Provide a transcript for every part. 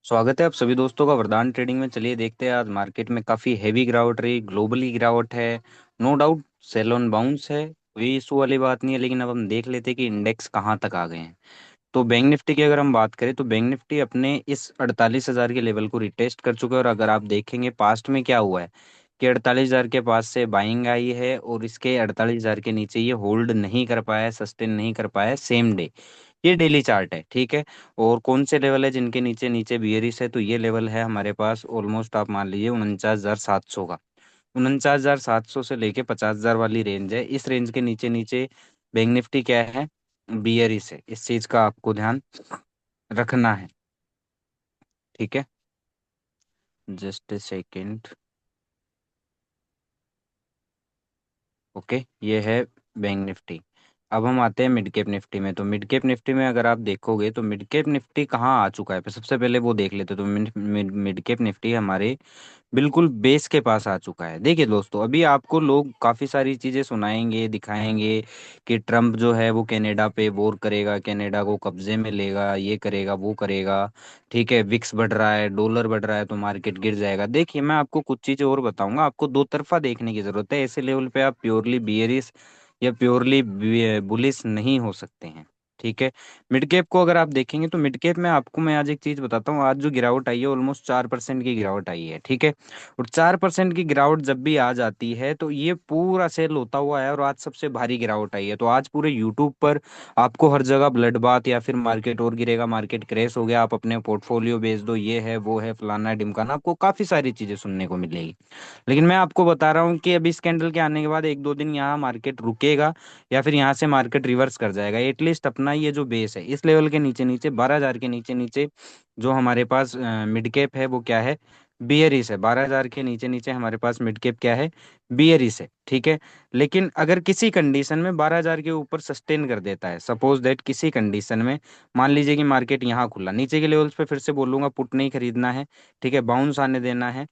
स्वागत है आप सभी दोस्तों का वरदान ट्रेडिंग में। चलिए देखते हैं, आज मार्केट में काफी हैवी गिरावट रही, ग्लोबली गिरावट है। No doubt sell on bounce है, कोई इशू वाली बात नहीं है। लेकिन अब हम देख लेते हैं कि इंडेक्स कहाँ तक आ गए हैं। तो बैंक निफ्टी की अगर हम बात करें तो बैंक निफ्टी अपने इस 48,000 के लेवल को रिटेस्ट कर चुका है। और अगर आप देखेंगे पास्ट में क्या हुआ है कि 48,000 के पास से बाइंग आई है और इसके 48,000 के नीचे ये होल्ड नहीं कर पाया है, सस्टेन नहीं कर पाया है सेम डे। ये डेली चार्ट है, ठीक है। और कौन से लेवल है जिनके नीचे नीचे बियरिश है, तो ये लेवल है हमारे पास ऑलमोस्ट आप मान लीजिए 49,700 का। 49,700 से लेके 50,000 वाली रेंज है। इस रेंज के नीचे नीचे बैंक निफ्टी क्या है, बियरिश है। इस चीज का आपको ध्यान रखना है, ठीक है। Just a second. ओके, ये है बैंक निफ्टी। अब हम आते हैं मिड कैप निफ्टी में। तो मिड कैप निफ्टी में अगर आप देखोगे तो मिड कैप निफ्टी कहाँ आ चुका है, सबसे पहले वो देख लेते। तो मिड कैप निफ्टी हमारे बिल्कुल बेस के पास आ चुका है। देखिए दोस्तों, अभी आपको लोग काफी सारी चीजें सुनाएंगे, दिखाएंगे कि ट्रम्प जो है वो कनाडा पे वॉर करेगा, कनाडा को कब्जे में लेगा, ये करेगा वो करेगा, ठीक है। विक्स बढ़ रहा है, डॉलर बढ़ रहा है तो मार्केट गिर जाएगा। देखिए मैं आपको कुछ चीजें और बताऊंगा, आपको दो तरफा देखने की जरूरत है। ऐसे लेवल पे आप प्योरली बियरिश या प्योरली बुलिश नहीं हो सकते हैं, ठीक है। मिड कैप को अगर आप देखेंगे तो मिड कैप में आपको मैं आज एक चीज बताता हूँ। आज जो गिरावट आई है ऑलमोस्ट 4% की गिरावट आई है, ठीक है। और 4% की गिरावट जब भी आ जाती है तो ये पूरा सेल होता हुआ है। और आज सबसे भारी गिरावट आई है, तो आज पूरे यूट्यूब पर आपको हर जगह ब्लड बात या फिर मार्केट और गिरेगा, मार्केट क्रैश हो गया, आप अपने पोर्टफोलियो बेच दो, ये है वो है फलाना ढिमकाना, आपको काफी सारी चीजें सुनने को मिलेगी। लेकिन मैं आपको बता रहा हूँ कि अभी इस कैंडल के आने के बाद एक दो दिन यहाँ मार्केट रुकेगा या फिर यहाँ से मार्केट रिवर्स कर जाएगा। एटलीस्ट अपना ये जो बेस है इस लेवल के नीचे नीचे 12,000 के नीचे नीचे जो हमारे पास मिड कैप है वो क्या है, बियरिस है। 12,000 के नीचे नीचे हमारे पास मिड कैप क्या है, बियरिस है, ठीक है। लेकिन अगर किसी कंडीशन में 12,000 के ऊपर सस्टेन कर देता है, सपोज दैट किसी कंडीशन में मान लीजिए कि मार्केट यहाँ खुला, नीचे के लेवल्स पे फिर से बोलूंगा पुट नहीं खरीदना है, ठीक है, बाउंस आने देना है,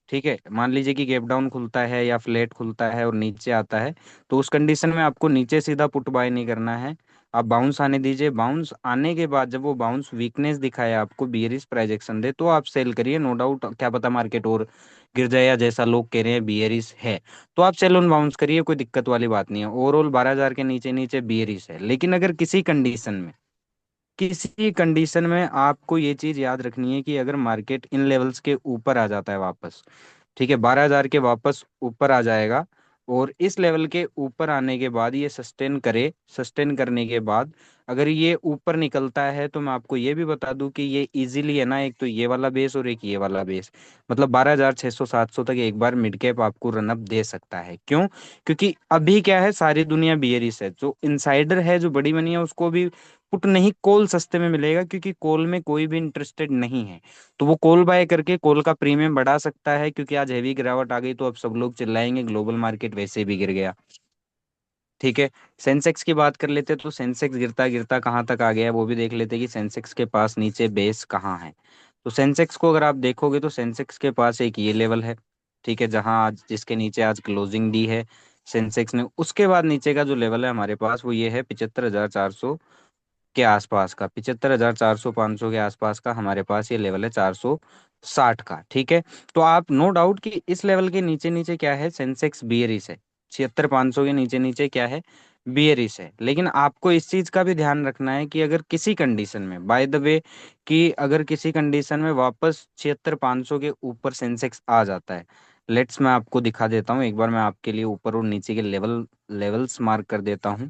ठीक है। मान लीजिए कि गैप डाउन खुलता है या फ्लैट खुलता है और नीचे आता है, तो उस कंडीशन में आपको नीचे सीधा पुट बाय नहीं करना है। आप बाउंस आने दीजिए, बाउंस आने के बाद जब वो बाउंस वीकनेस दिखाए, आपको बियरिश प्राइजेक्शन दे, तो आप सेल करिए। नो डाउट क्या पता मार्केट और गिर जाए, या जैसा लोग कह रहे हैं बियरिश है, तो आप सेल ऑन बाउंस करिए, कोई दिक्कत वाली बात नहीं है। ओवरऑल 12,000 के नीचे नीचे बियरिश है। लेकिन अगर किसी कंडीशन में आपको ये चीज याद रखनी है कि अगर मार्केट इन लेवल्स के ऊपर आ जाता है वापस, ठीक है, 12,000 के वापस ऊपर आ जाएगा, और इस लेवल के ऊपर आने के बाद ये सस्टेन करे, सस्टेन करने के बाद अगर ये ऊपर निकलता है तो मैं आपको ये भी बता दूं कि ये इजीली है ना, एक तो ये वाला बेस और एक ये वाला बेस, मतलब 12,600 700 तक एक बार मिड कैप आपको रनअप दे सकता है। क्यों? क्योंकि अभी क्या है, सारी दुनिया बियरिश है। जो इनसाइडर है, जो बड़ी मनी है, उसको भी पुट नहीं कॉल सस्ते में मिलेगा, क्योंकि कॉल में कोई भी इंटरेस्टेड नहीं है। तो वो कॉल बाय करके कॉल का प्रीमियम बढ़ा सकता है, क्योंकि आज हैवी गिरावट आ गई तो अब सब लोग चिल्लाएंगे, ग्लोबल मार्केट वैसे भी गिर गया, ठीक है। सेंसेक्स की बात कर लेते तो सेंसेक्स गिरता गिरता कहाँ तक आ गया है वो भी देख लेते कि सेंसेक्स के पास नीचे बेस कहाँ है। तो सेंसेक्स को अगर आप देखोगे तो सेंसेक्स के पास एक ये लेवल है, ठीक है, जहां आज जिसके नीचे आज क्लोजिंग दी है सेंसेक्स ने। उसके बाद नीचे का जो लेवल है हमारे पास वो ये है 75,400 के आसपास का, 75,400 500 के आसपास का हमारे पास ये लेवल है, 460 का, ठीक है। तो आप नो डाउट कि इस लेवल के नीचे नीचे क्या है, सेंसेक्स बियरिश है। 76,500 के नीचे नीचे क्या है, बियरिश है। लेकिन आपको इस चीज का भी ध्यान रखना है कि अगर किसी कंडीशन में, बाय द वे, कि अगर किसी कंडीशन में वापस 76,500 के ऊपर सेंसेक्स आ जाता है, लेट्स मैं आपको दिखा देता हूँ एक बार, मैं आपके लिए ऊपर और नीचे के लेवल्स मार्क कर देता हूँ,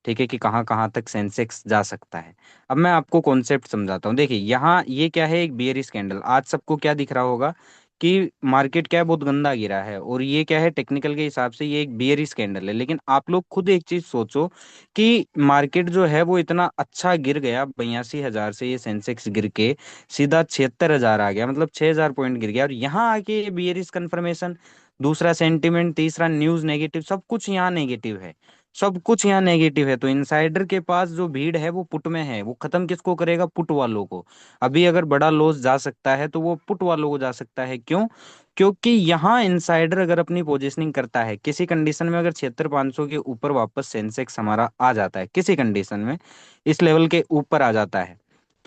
ठीक है, कि कहाँ कहाँ तक सेंसेक्स जा सकता है। अब मैं आपको कॉन्सेप्ट समझाता हूँ। देखिए यहाँ ये क्या है, एक बियरिश कैंडल। आज सबको क्या दिख रहा होगा कि मार्केट क्या है, बहुत गंदा गिरा है, और ये क्या है, टेक्निकल के हिसाब से ये एक बियरिश कैंडल है। लेकिन आप लोग खुद एक चीज सोचो कि मार्केट जो है वो इतना अच्छा गिर गया, 82,000 से ये सेंसेक्स गिर के सीधा 76,000 आ गया, मतलब 6,000 पॉइंट गिर गया। और यहाँ आके ये बियरिश कंफर्मेशन, दूसरा सेंटिमेंट, तीसरा न्यूज नेगेटिव, सब कुछ यहाँ नेगेटिव है, सब कुछ यहाँ नेगेटिव है। तो इनसाइडर के पास जो भीड़ है वो पुट में है, वो खत्म किसको करेगा, पुट वालों को। अभी अगर बड़ा लॉस जा सकता है तो वो पुट वालों को जा सकता है। क्यों? क्योंकि यहाँ इनसाइडर अगर अपनी पोजीशनिंग करता है किसी कंडीशन में, अगर 76,500 के ऊपर वापस सेंसेक्स हमारा आ जाता है किसी कंडीशन में, इस लेवल के ऊपर आ जाता है,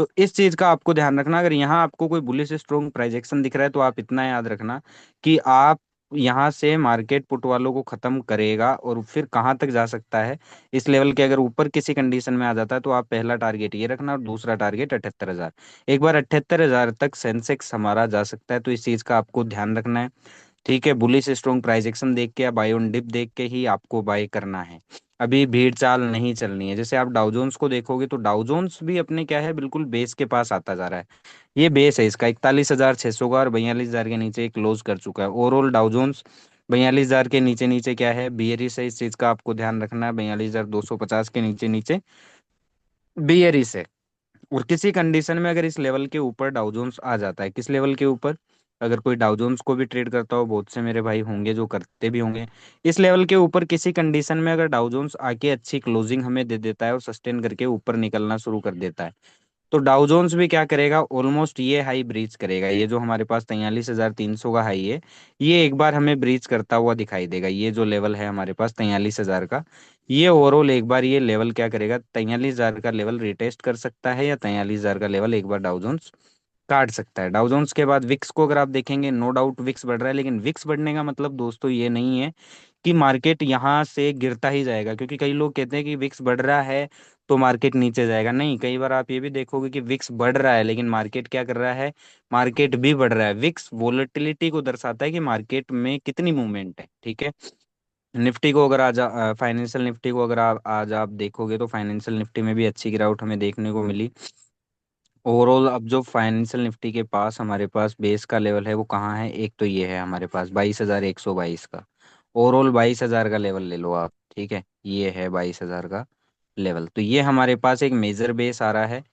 तो इस चीज का आपको ध्यान रखना, अगर यहाँ आपको कोई बुलिश स्ट्रॉन्ग प्राइजेक्शन दिख रहा है तो आप इतना याद रखना कि आप यहाँ से मार्केट पुट वालों को खत्म करेगा और फिर कहाँ तक जा सकता है। इस लेवल के अगर ऊपर किसी कंडीशन में आ जाता है तो आप पहला टारगेट ये रखना और दूसरा टारगेट 78,000। एक बार 78,000 तक सेंसेक्स हमारा जा सकता है, तो इस चीज का आपको ध्यान रखना है। ठीक है, बुलिश स्ट्रॉन्ग प्राइस एक्शन देख के या बाय ऑन डिप देख के ही आपको बाय करना है। अभी भीड़ चाल नहीं चलनी है। जैसे आप डाउजोन्स को देखोगे तो डाउजोन्स भी अपने क्या है, बिल्कुल बेस के पास आता जा रहा है। ये बेस है इसका 41,600 का, और 42,000 के नीचे क्लोज कर चुका है। ओवरऑल डाउजोन्स 42,000 के नीचे नीचे क्या है, बियरिश है। इस चीज का आपको ध्यान रखना है, 42,250 के नीचे नीचे बियरिश है। और किसी कंडीशन में अगर इस लेवल के ऊपर डाउजोन्स आ जाता है, किस लेवल के ऊपर, अगर कोई डाउजोन्स को भी ट्रेड करता हो, बहुत से मेरे भाई होंगे जो करते भी होंगे, इस लेवल के ऊपर किसी कंडीशन में अगर डाउजोन्स आके अच्छी क्लोजिंग हमें दे देता है और सस्टेन करके ऊपर निकलना शुरू कर देता है, तो डाउ जोन्स भी क्या करेगा, ऑलमोस्ट ये हाई ब्रीच करेगा। ये जो हमारे पास 43,300 का हाई है, ये एक बार हमें ब्रीच करता हुआ दिखाई देगा। ये जो लेवल है हमारे पास 43,000 का, ये ओवरऑल एक बार ये लेवल क्या करेगा, 43,000 का लेवल रिटेस्ट कर सकता है, या 43,000 का लेवल एक बार डाउ जोन्स काट सकता है। डाउ जोन्स के बाद विक्स को अगर आप देखेंगे, नो डाउट विक्स बढ़ रहा है, लेकिन विक्स बढ़ने का मतलब दोस्तों ये नहीं है कि मार्केट यहाँ से गिरता ही जाएगा। क्योंकि कई लोग कहते हैं कि विक्स बढ़ रहा है तो मार्केट नीचे जाएगा। नहीं, कई बार आप ये भी देखोगे कि विक्स बढ़ रहा है लेकिन मार्केट क्या कर रहा है, मार्केट भी बढ़ रहा है। विक्स वोलेटिलिटी को दर्शाता है कि मार्केट में कितनी मूवमेंट है। ठीक है, निफ्टी को अगर आज फाइनेंशियल निफ्टी को अगर आप आज आप देखोगे तो फाइनेंशियल निफ्टी में भी अच्छी गिरावट हमें देखने को मिली। ओवरऑल अब जो फाइनेंशियल निफ्टी के पास हमारे पास बेस का लेवल है वो कहाँ है, एक तो ये है हमारे पास 22,122 का। ओवरऑल 22,000 का लेवल ले लो आप। ठीक है, ये है 22,000 का लेवल। तो ये हमारे पास एक मेजर बेस आ रहा है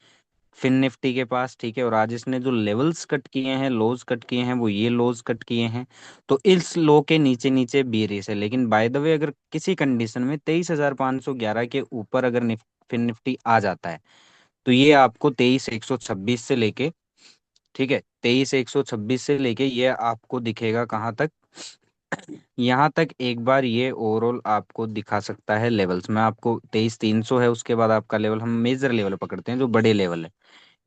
फिन निफ्टी के पास। ठीक है, और आज इसने जो लेवल्स कट किए हैं, लोज कट किए हैं, वो ये लोज कट किए हैं। तो इस लो के नीचे नीचे बेरिस है। लेकिन बाय द वे अगर किसी कंडीशन में 23,511 के ऊपर अगर फिन निफ्टी आ जाता है तो ये आपको 23,126 से लेके, ठीक है, 23,126 से लेके ये आपको दिखेगा कहाँ तक, यहाँ तक एक बार ये ओवरऑल आपको दिखा सकता है लेवल्स में। आपको 23,300 है, उसके बाद आपका लेवल हम मेजर लेवल पकड़ते हैं जो बड़े लेवल है।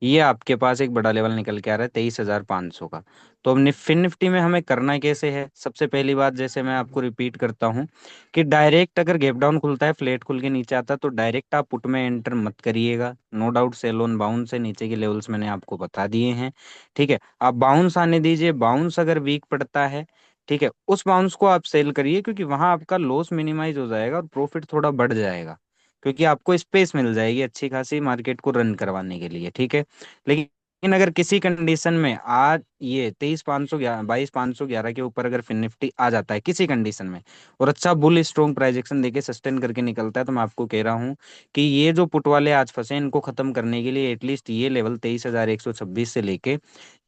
ये आपके पास एक बड़ा लेवल निकल के आ रहा है 23,500 का। तो अब फिन निफ्टी में हमें करना कैसे है, सबसे पहली बात जैसे मैं आपको रिपीट करता हूँ कि डायरेक्ट अगर गैप डाउन खुलता है, फ्लेट खुल के नीचे आता है, तो डायरेक्ट आप पुट में एंटर मत करिएगा। No doubt sell on bounce से नीचे के लेवल्स मैंने आपको बता दिए हैं। ठीक है, आप बाउंस आने दीजिए। बाउंस अगर वीक पड़ता है, ठीक है, उस बाउंस को आप सेल करिए, क्योंकि वहां आपका लॉस मिनिमाइज हो जाएगा और प्रॉफिट थोड़ा बढ़ जाएगा। क्योंकि आपको स्पेस मिल जाएगी अच्छी खासी मार्केट को रन करवाने के लिए। ठीक है, लेकिन अगर किसी कंडीशन में आज ये 23,511 22,511 के ऊपर अगर फिन निफ्टी आ जाता है किसी कंडीशन में, और अच्छा बुल स्ट्रॉन्ग प्राइजेक्शन देके सस्टेन करके निकलता है, तो मैं आपको कह रहा हूँ कि ये जो पुट वाले आज फंसे इनको खत्म करने के लिए एटलीस्ट ये लेवल 23,126 से लेके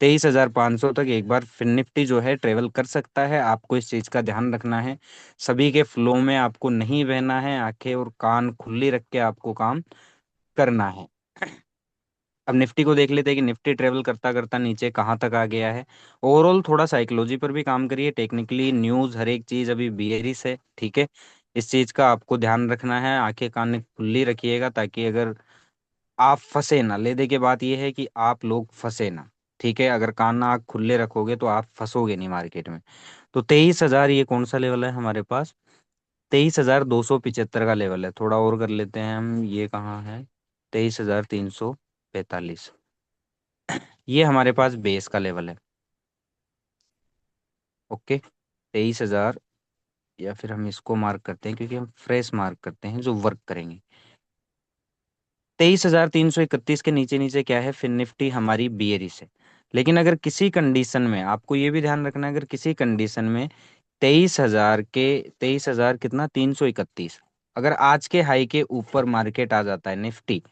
23,500 तक एक बार फिन निफ्टी जो है ट्रेवल कर सकता है। आपको इस चीज का ध्यान रखना है। सभी के फ्लो में आपको नहीं बहना है, आंखें और कान खुली रख के आपको काम करना है। अब निफ्टी को देख लेते हैं कि निफ्टी ट्रेवल करता करता नीचे कहाँ तक आ गया है। ओवरऑल थोड़ा साइकोलॉजी पर भी काम करिए, टेक्निकली न्यूज हर एक चीज अभी बियरिश है। ठीक है, इस चीज का आपको ध्यान रखना है, आंखें कान खुली रखिएगा, ताकि अगर आप फंसे ना, ले दे के बात यह है कि आप लोग फंसे ना। ठीक है, अगर कान आँख खुले रखोगे तो आप फंसोगे नहीं मार्केट में। तो 23,000 ये कौन सा लेवल है हमारे पास, 23,275 का लेवल है। थोड़ा और कर लेते हैं हम, ये कहाँ है, 23,345, ये हमारे पास बेस का लेवल है। ओके, 23,000, या फिर हम इसको मार्क करते हैं क्योंकि हम फ्रेश मार्क करते हैं जो वर्क करेंगे। 23,331 के नीचे नीचे क्या है, फिन निफ्टी हमारी बियरिश है। लेकिन अगर किसी कंडीशन में, आपको ये भी ध्यान रखना है, अगर किसी कंडीशन में 23,000 के, 23,000 कितना, 331, अगर आज के हाई के ऊपर मार्केट आ जाता है, निफ्टी,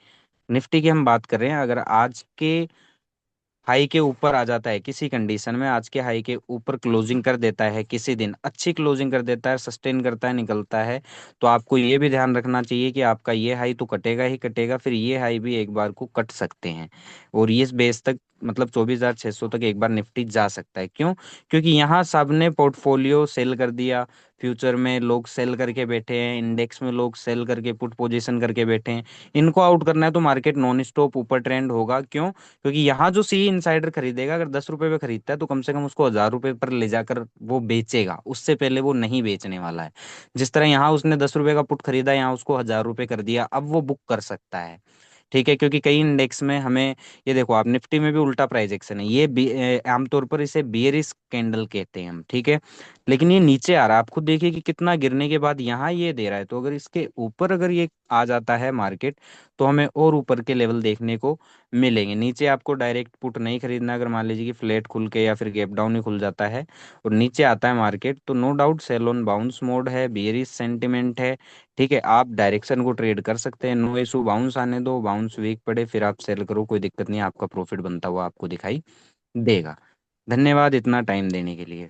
निफ्टी की हम बात कर रहे हैं, अगर आज के हाई के ऊपर आ जाता है किसी कंडीशन में, आज के हाई के ऊपर क्लोजिंग कर देता है, किसी दिन अच्छी क्लोजिंग कर देता है, सस्टेन करता है, निकलता है, तो आपको ये भी ध्यान रखना चाहिए कि आपका ये हाई तो कटेगा ही कटेगा, फिर ये हाई भी एक बार को कट सकते हैं। और ये बेस तक मतलब 24,600 तक एक बार निफ्टी जा सकता है। क्यों? क्योंकि यहाँ सबने पोर्टफोलियो सेल कर दिया, फ्यूचर में लोग सेल करके बैठे हैं, इंडेक्स में लोग सेल करके पुट पोजीशन करके बैठे हैं। इनको आउट करना है तो मार्केट नॉन स्टॉप ऊपर ट्रेंड होगा। क्यों? क्योंकि यहाँ जो सी इनसाइडर खरीदेगा, अगर 10 रुपए पे खरीदता है तो कम से कम उसको 1,000 रुपए पर ले जाकर वो बेचेगा, उससे पहले वो नहीं बेचने वाला है। जिस तरह यहाँ उसने 10 रुपए का पुट खरीदा, यहाँ उसको 1,000 रुपए कर दिया, अब वो बुक कर सकता है। ठीक है, क्योंकि कई इंडेक्स में हमें, ये देखो आप, निफ्टी में भी उल्टा प्राइस एक्शन है, ये आमतौर पर इसे बियरिश कैंडल कहते हैं हम। ठीक है, लेकिन ये नीचे आ रहा है, आप खुद देखिए कि कितना गिरने के बाद यहाँ ये दे रहा है। तो अगर इसके ऊपर अगर ये आ जाता है मार्केट, तो हमें और ऊपर के लेवल देखने को मिलेंगे। नीचे आपको डायरेक्ट पुट नहीं खरीदना, अगर मान लीजिए कि फ्लैट खुल के या फिर गैप डाउन ही खुल जाता है और नीचे आता है मार्केट, तो no doubt sell on bounce mode है, बियरिश सेंटिमेंट है। ठीक है, आप डायरेक्शन को ट्रेड कर सकते हैं, नो इशू, बाउंस आने दो, बाउंस वीक पड़े फिर आप सेल करो, कोई दिक्कत नहीं, आपका प्रॉफिट बनता हुआ आपको दिखाई देगा। धन्यवाद इतना टाइम देने के लिए।